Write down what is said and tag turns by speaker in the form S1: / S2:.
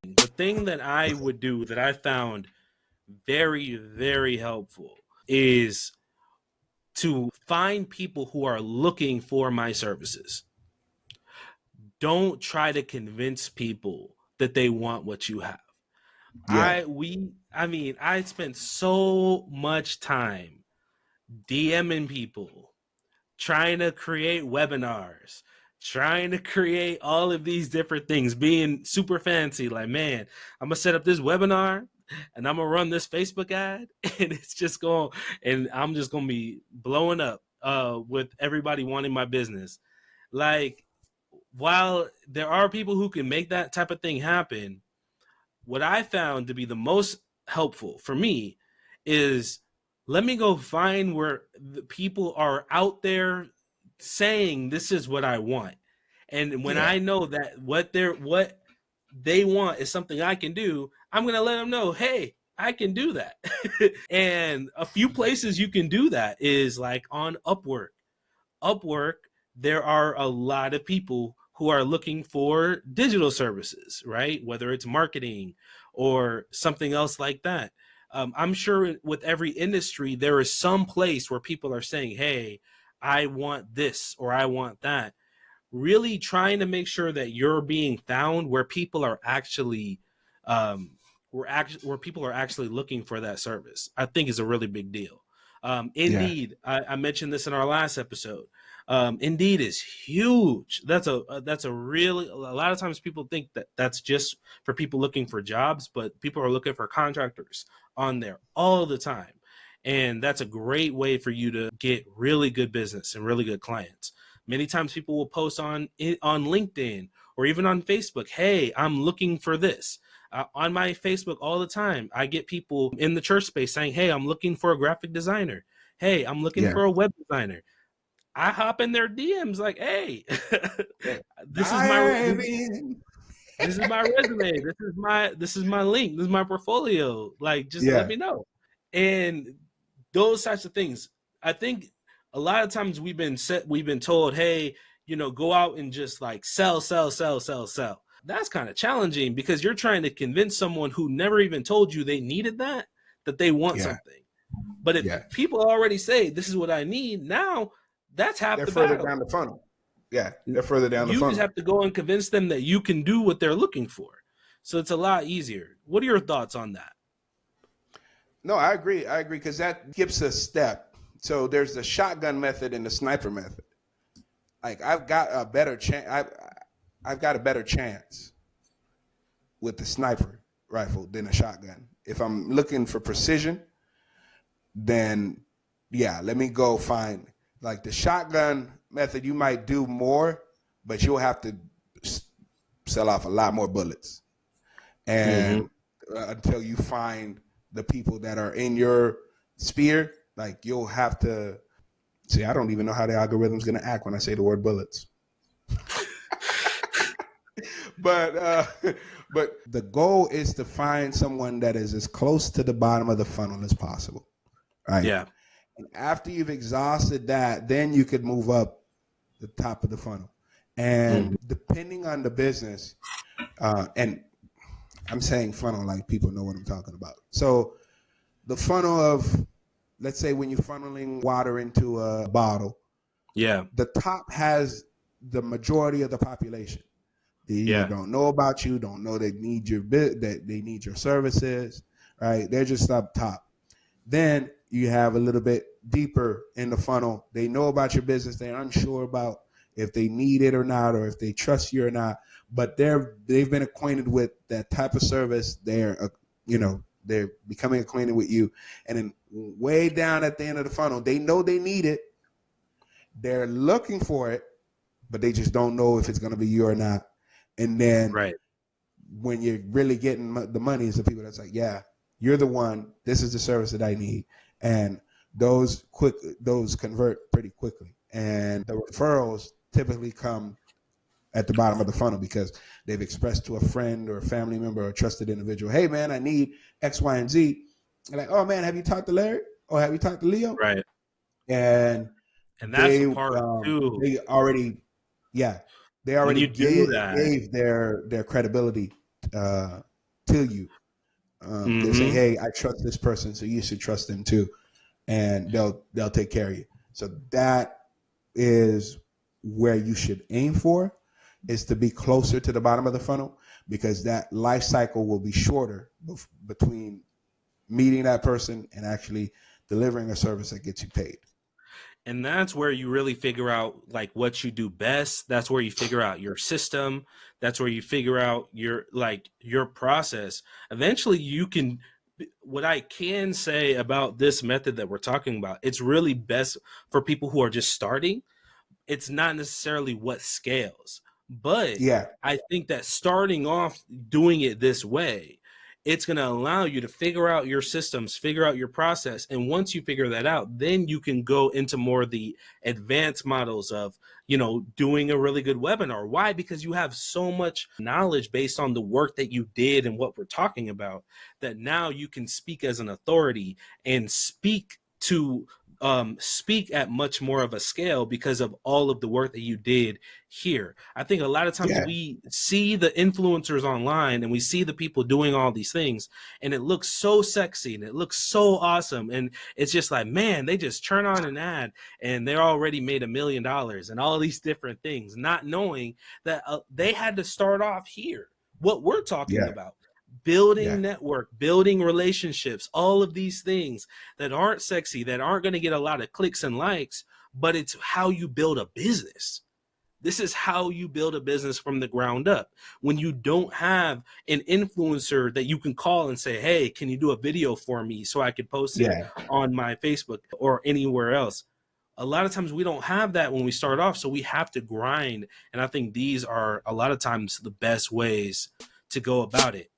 S1: The thing that I would do that I found very, very helpful is to find people who are looking for my services. Don't try to convince people that they want what you have.
S2: Yeah.
S1: I spent so much time DMing people, trying to create webinars, trying to create all of these different things, being super fancy. Like, man, I'm gonna set up this webinar and I'm gonna run this Facebook ad, and it's just going, and I'm just gonna be blowing up with everybody wanting my business. Like, while there are people who can make that type of thing happen, what I found to be the most helpful for me is, let me go find where the people are out there saying this is what I want. And when
S2: Yeah.
S1: I know that what they want is something I can do, I'm going to let them know, hey, I can do that. And a few places you can do that is like on Upwork. Upwork, there are a lot of people who are looking for digital services, right? Whether it's marketing or something else like that. I'm sure with every industry, there is some place where people are saying, hey, I want this or I want that. Really trying to make sure that you're being found where people are actually, where people are actually looking for that service, I think is a really big deal.
S2: Yeah.
S1: Indeed, I mentioned this in our last episode. Indeed is huge. That's a really, a lot of times people think that that's just for people looking for jobs, but people are looking for contractors on there all the time, and that's a great way for you to get really good business and really good clients. Many times people will post on LinkedIn or even on Facebook, hey, I'm looking for this. On my Facebook all the time, I get people in the church space saying, hey, I'm looking for a graphic designer. Hey, I'm looking
S2: Yeah.
S1: for a web designer. I hop in their DMs like, hey, this is my
S2: Dive in.
S1: this is my resume. This is my link. This is my portfolio. Like, just let
S2: Yeah.
S1: me know. And those types of things. I think a lot of times we've been told, hey, go out and just like sell, sell, sell, sell, sell. That's kind of challenging because you're trying to convince someone who never even told you they needed that they want
S2: Yeah.
S1: something. But if
S2: Yeah.
S1: people already say this is what I need, now that's half
S2: They're
S1: the
S2: further
S1: battle.
S2: down the funnel. Yeah. They're further down the
S1: You just
S2: funnel.
S1: have to go and convince them that you can do what they're looking for. So it's a lot easier. What are your thoughts on that?
S2: No, I agree. I agree because that skips a step. So there's the shotgun method and the sniper method. Like I've got a better chance. I've got a better chance with the sniper rifle than a shotgun. If I'm looking for precision, then yeah, let me go find like the shotgun method. You might do more, but you'll have to sell off a lot more bullets,
S1: Mm-hmm.
S2: and until you find the people that are in your sphere, like you'll have to see. I don't even know how the algorithm's going to act when I say the word bullets. but but the goal is to find someone that is as close to the bottom of the funnel as possible, right?
S1: Yeah.
S2: And after you've exhausted that, then you could move up the top of the funnel.
S1: Mm-hmm.
S2: And depending on the business, and I'm saying funnel like people know what I'm talking about. So the funnel of, let's say when you're funneling water into a bottle,
S1: Yeah.
S2: the top has the majority of the population. They either
S1: Yeah.
S2: don't know about you, don't know they need that they need your services, right? They're just up top. Then you have a little bit deeper in the funnel. They know about your business. They're unsure about if they need it or not, or if they trust you or not. But they've been acquainted with that type of service. They're becoming acquainted with you. And then way down at the end of the funnel, they know they need it. They're looking for it, but they just don't know if it's going to be you or not. And then
S1: Right.
S2: when you're really getting the money, is the people that's like, yeah, you're the one. This is the service that I need, and those convert pretty quickly. And the referrals typically come at the bottom of the funnel because they've expressed to a friend or a family member or a trusted individual, hey man, I need X, Y, and Z. They're like, oh man, have you talked to Larry or have you talked to Leo?
S1: Right.
S2: And
S1: And that's the part too.
S2: they already
S1: When you do that,
S2: gave their credibility to you. They'll say,
S1: Mm-hmm.
S2: "Hey, I trust this person, so you should trust them too," and they'll take care of you. So that is where you should aim for, is to be closer to the bottom of the funnel, because that life cycle will be shorter between meeting that person and actually delivering a service that gets you paid.
S1: And that's where you really figure out like what you do best. That's where you figure out your system. That's where you figure out your process. Eventually you can, what I can say about this method that we're talking about, it's really best for people who are just starting. It's not necessarily what scales, but
S2: Yeah,
S1: I think that starting off doing it this way, it's going to allow you to figure out your systems, figure out your process. And once you figure that out, then you can go into more of the advanced models of, doing a really good webinar. Why? Because you have so much knowledge based on the work that you did and what we're talking about, that now you can speak as an authority and speak at much more of a scale because of all of the work that you did here. I think a lot of times
S2: yeah,
S1: we see the influencers online and we see the people doing all these things, and it looks so sexy and it looks so awesome. And it's just like, man, they just turn on an ad and they're already made $1 million and all these different things, not knowing that they had to start off here. What we're talking
S2: yeah,
S1: about,
S2: yeah,
S1: building network, building relationships, all of these things that aren't sexy, that aren't going to get a lot of clicks and likes, but it's how you build a business. This is how you build a business from the ground up. When you don't have an influencer that you can call and say, hey, can you do a video for me so I can post it
S2: yeah,
S1: on my Facebook or anywhere else? A lot of times we don't have that when we start off, so we have to grind. And I think these are a lot of times the best ways to go about it.